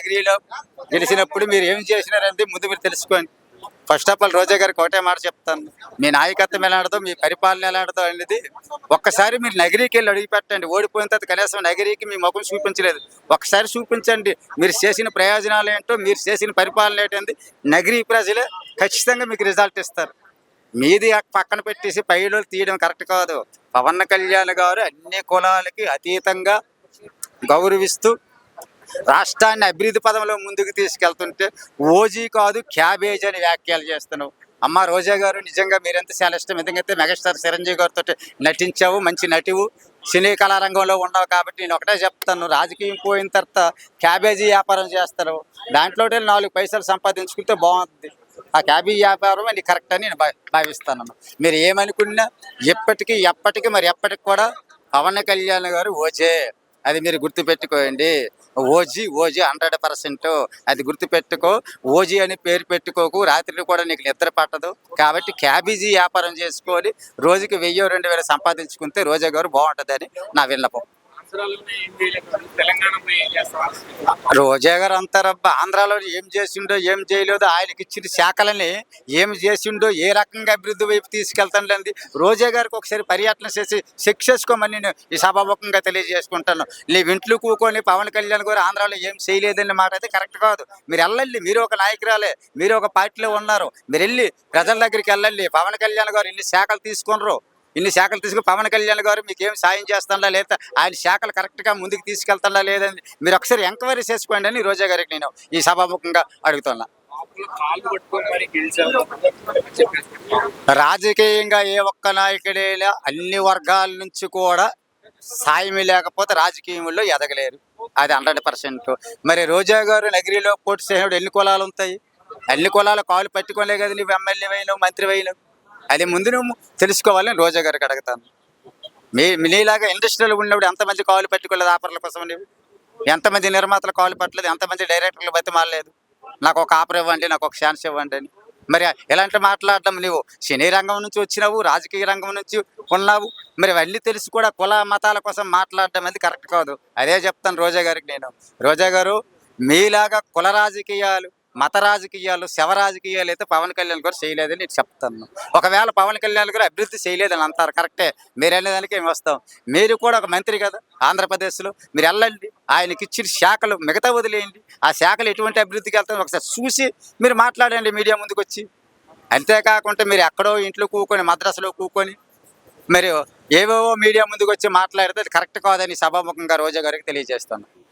నగిరిలో గెలిచినప్పుడు మీరు ఏం చేసినారంటే ముందు మీరు తెలుసుకోండి. ఫస్ట్ ఆఫ్ ఆల్ రోజా గారికి ఒకటే మాట చెప్తాను, మీ నాయకత్వం ఎలాంటిదో మీ పరిపాలన ఎలాంటిదో అనేది ఒక్కసారి మీరు నగిరికి వెళ్ళి అడిగి పెట్టండి. ఓడిపోయిన తర్వాత కనీసం నగిరికి మీ ముఖం చూపించలేదు, ఒక్కసారి చూపించండి. మీరు చేసిన ప్రయోజనాలు ఏంటో, మీరు చేసిన పరిపాలన ఏంటంది నగిరి ప్రజలే ఖచ్చితంగా మీకు రిజల్ట్ ఇస్తారు. మీది పక్కన పెట్టేసి పైలో తీయడం కరెక్ట్ కాదు. పవన్ కళ్యాణ్ గారు అన్ని కులాలకి అతీతంగా గౌరవిస్తూ రాష్ట్రాన్ని అభివృద్ధి పదంలో ముందుకు తీసుకెళ్తుంటే ఓజీ కాదు క్యాబేజ్ అని వ్యాఖ్యలు చేస్తున్నావు. అమ్మ రోజా గారు, నిజంగా మీరెంత చాలా ఇష్టం. ఎందుకంటే మెగాస్టార్ చిరంజీవి గారితో నటించావు, మంచి నటివు, సినీ కళారంగంలో ఉండవు. కాబట్టి నేను ఒకటే చెప్తాను, రాజకీయం పోయిన తర్వాత క్యాబేజీ వ్యాపారం చేస్తారు, దాంట్లో 4 పైసలు సంపాదించుకుంటే బాగుంటుంది. ఆ క్యాబేజీ వ్యాపారం అని కరెక్ట్ అని నేను భావిస్తాను. మీరు ఏమనుకున్నా ఎప్పటికీ మరి ఎప్పటికి కూడా పవన్ కళ్యాణ్ గారు ఓజే, అది మీరు గుర్తుపెట్టుకోండి. ఓజీ 100%, అది గుర్తుపెట్టుకో. ఓజీ అని పేరు పెట్టుకోకు, రాత్రి కూడా నీకు నిద్ర పట్టదు. కాబట్టి క్యాబేజీ వ్యాపారం చేసుకొని రోజుకి 1000-2000 సంపాదించుకుంటే రోజా గారు బాగుంటుందని నా విన్నపం. రోజా గారు అంటారబ్బా, ఆంధ్రాలో ఏం చేసిండో ఏం చేయలేదో, ఆయనకి ఇచ్చిన శాఖలని ఏం చేసిండో, ఏ రకంగా అభివృద్ధి వైపు తీసుకెళ్తానులేంది రోజా గారికి ఒకసారి పర్యటన చేసి చెక్ చేసుకోమని నేను ఈ సభాముఖంగా తెలియజేసుకుంటాను. నీవు ఇంట్లో కూకొని పవన్ కళ్యాణ్ గారు ఆంధ్రాలో ఏం చేయలేదన్న మాట అయితే కరెక్ట్ కాదు. మీరు వెళ్ళండి, మీరు ఒక నాయకురాలే, మీరు ఒక పార్టీలో ఉన్నారు, మీరు వెళ్ళి ప్రజల దగ్గరికి వెళ్ళండి. పవన్ కళ్యాణ్ గారు ఇన్ని శాఖలు తీసుకుని పవన్ కళ్యాణ్ గారు మీకు ఏం సాయం చేస్తాడా, లేదా ఆయన శాఖలు కరెక్ట్గా ముందుకు తీసుకెళ్తాడా లేదని మీరు ఒకసారి ఎంక్వైరీ చేసుకోండి అని రోజా గారికి నేను ఈ సభాముఖంగా అడుగుతున్నా. రాజకీయంగా ఏ ఒక్క నాయకుడైనా అన్ని వర్గాల నుంచి కూడా సాయం లేకపోతే రాజకీయంలో ఎదగలేరు, అది 100%. మరి రోజా గారు నగిరిలో పోటీ చేసినప్పుడు ఎన్ని కులాలు ఉంటాయి? అన్ని కులాల కాలు పట్టుకోలే కదా నువ్వు ఎమ్మెల్యే అయినావు, మంత్రి అయినావు. అది ముందు నువ్వు తెలుసుకోవాలని రోజా గారికి అడుగుతాను. నీలాగా ఇండస్ట్రీలో ఉన్నప్పుడు ఎంతమంది కాలు పట్టుకోలేదు ఆఫర్ల కోసం? నువ్వు ఎంతమంది నిర్మాతలు కాలు పట్టలేదు, ఎంతమంది డైరెక్టర్లు బతిమాలలేదు, నాకు ఒక ఆఫర్ ఇవ్వండి, నాకు ఒక ఛాన్స్ ఇవ్వండి అని. మరి ఎలాంటి మాట్లాడడం? నువ్వు సినీ రంగం నుంచి వచ్చినావు, రాజకీయ రంగం నుంచి ఉన్నావు, మరి అవన్నీ తెలిసి కూడా కుల మతాల కోసం మాట్లాడడం అది కరెక్ట్ కాదు. అదే చెప్తాను రోజా గారికి నేను. రోజా గారు, మీలాగా కుల రాజకీయాలు, మత రాజకీయాలు, శవ రాజకీయాలు అయితే పవన్ కళ్యాణ్ గారు చేయలేదని నేను చెప్తాను. ఒకవేళ పవన్ కళ్యాణ్ గారు అభివృద్ధి చేయలేదని అంటారు, కరెక్టే, మీరు వెళ్ళేదానికి ఏమి వస్తాం. మీరు కూడా ఒక మంత్రి కదా ఆంధ్రప్రదేశ్లో, మీరు వెళ్ళండి, ఆయనకి ఇచ్చిన శాఖలు మిగతా వదిలేయండి. ఆ శాఖలు ఎటువంటి అభివృద్ధికి వెళ్తారో ఒకసారి చూసి మీరు మాట్లాడండి మీడియా ముందుకు వచ్చి. అంతేకాకుండా మీరు ఎక్కడో ఇంట్లో కూకొని, మద్రాసులో కూకొని మరి ఏవేవో మీడియా ముందుకు వచ్చి మాట్లాడితే అది కరెక్ట్ కాదని సభాముఖంగా రోజా గారికి తెలియజేస్తాను.